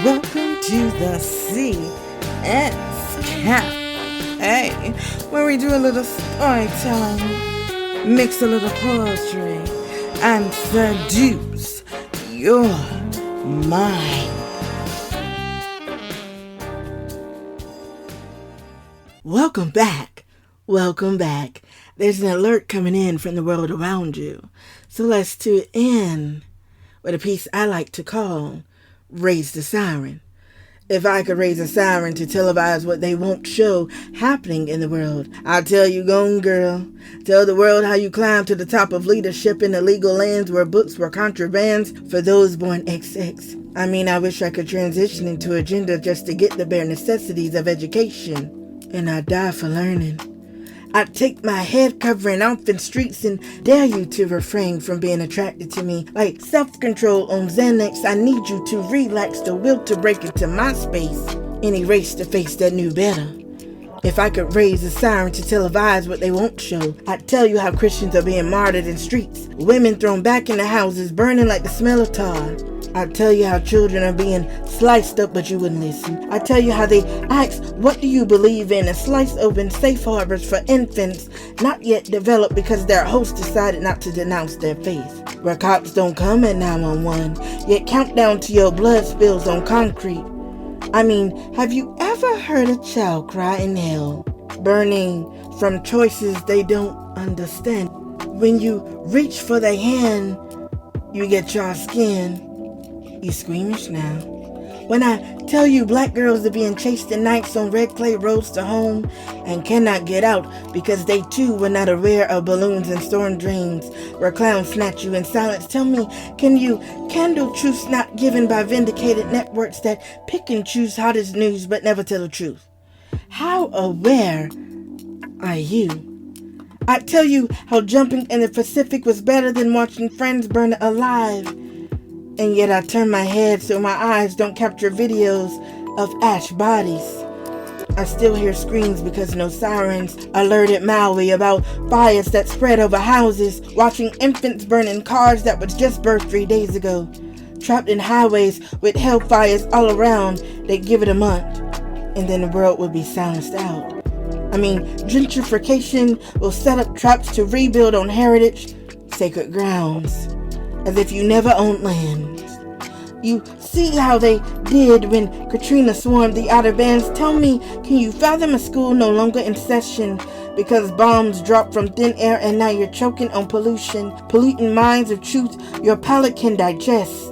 welcome to the CS Cap. Hey, where we do a little storytelling, mix a little poetry, and seduce your mind. Welcome back. Welcome back. There's an alert coming in from the world around you. So let's tune in with a piece I like to call Raise the Siren. If I could raise a siren to televise what they won't show happening in the world, I'll tell you, go on, girl. Tell the world how you climbed to the top of leadership in illegal lands where books were contrabands for those born XX. I wish I could transition into a gender just to get the bare necessities of education. And I'd die for learning. I'd take my head covering off in streets and dare you to refrain from being attracted to me. Like self-control on Xanax, I need you to relax the will to break into my space and erase the face that knew better. If I could raise a siren to televise what they won't show, I'd tell you how Christians are being martyred in streets, women thrown back into houses, burning like the smell of tar. I'd tell you how children are being sliced up, but you wouldn't listen. I'd tell you how they ask, what do you believe in? And slice open safe harbors for infants not yet developed because their host decided not to denounce their faith. Where cops don't come at 911, yet countdown to your blood spills on concrete. Have you ever heard a child cry in hell, burning from choices they don't understand? When you reach for their hand, you get your skin. You squeamish now. When I tell you black girls are being chased at nights on red clay roads to home and cannot get out because they too were not aware of balloons and storm drains where clowns snatch you in silence, tell me, can you handle truths not given by vindicated networks that pick and choose hottest news but never tell the truth? How aware are you? I tell you how jumping in the Pacific was better than watching friends burn alive. And yet I turn my head so my eyes don't capture videos of ash bodies. I still hear screams because no sirens alerted Maui about fires that spread over houses, watching infants burn in cars that was just birthed 3 days ago. Trapped in highways with hellfires all around, they give it a month, and then the world will be silenced out. Gentrification will set up traps to rebuild on heritage, sacred grounds, as if you never owned land. You see how they did when Katrina swarmed the outer bands. Tell me, can you fathom a school no longer in session because bombs dropped from thin air and now you're choking on pollution, polluting minds of truth your palate can digest?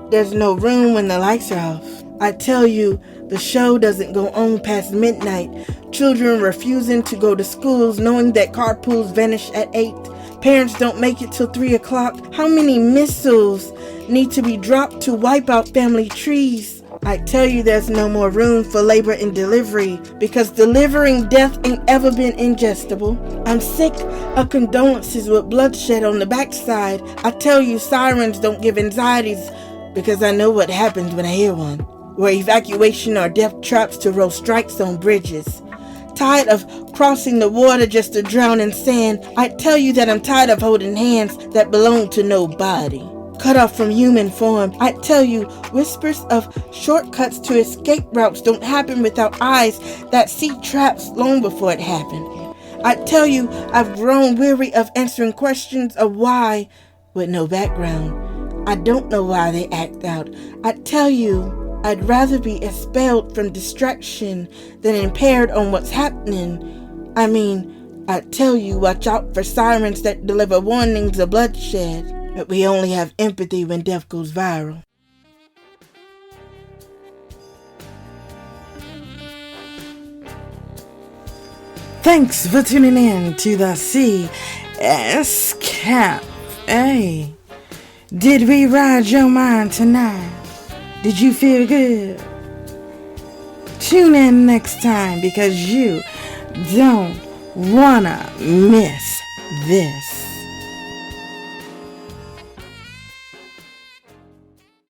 There's no room when the lights are off. I tell you, the show doesn't go on past midnight. Children refusing to go to schools knowing that carpools vanish at 8. Parents don't make it till 3 o'clock. How many missiles need to be dropped to wipe out family trees? I tell you there's no more room for labor and delivery because delivering death ain't ever been ingestible. I'm sick of condolences with bloodshed on the backside. I tell you sirens don't give anxieties because I know what happens when I hear one. Where evacuation or death traps to roll strikes on bridges. Tired of crossing the water just to drown in sand. I tell you that I'm tired of holding hands that belong to nobody. Cut off from human form. I tell you, whispers of shortcuts to escape routes don't happen without eyes that see traps long before it happened. I tell you, I've grown weary of answering questions of why with no background. I don't know why they act out. I tell you, I'd rather be expelled from distraction than impaired on what's happening. I tell you, watch out for sirens that deliver warnings of bloodshed. But we only have empathy when death goes viral. Thanks for tuning in to the CS Cafe. Did we ride your mind tonight? Did you feel good? Tune in next time because you don't wanna miss this.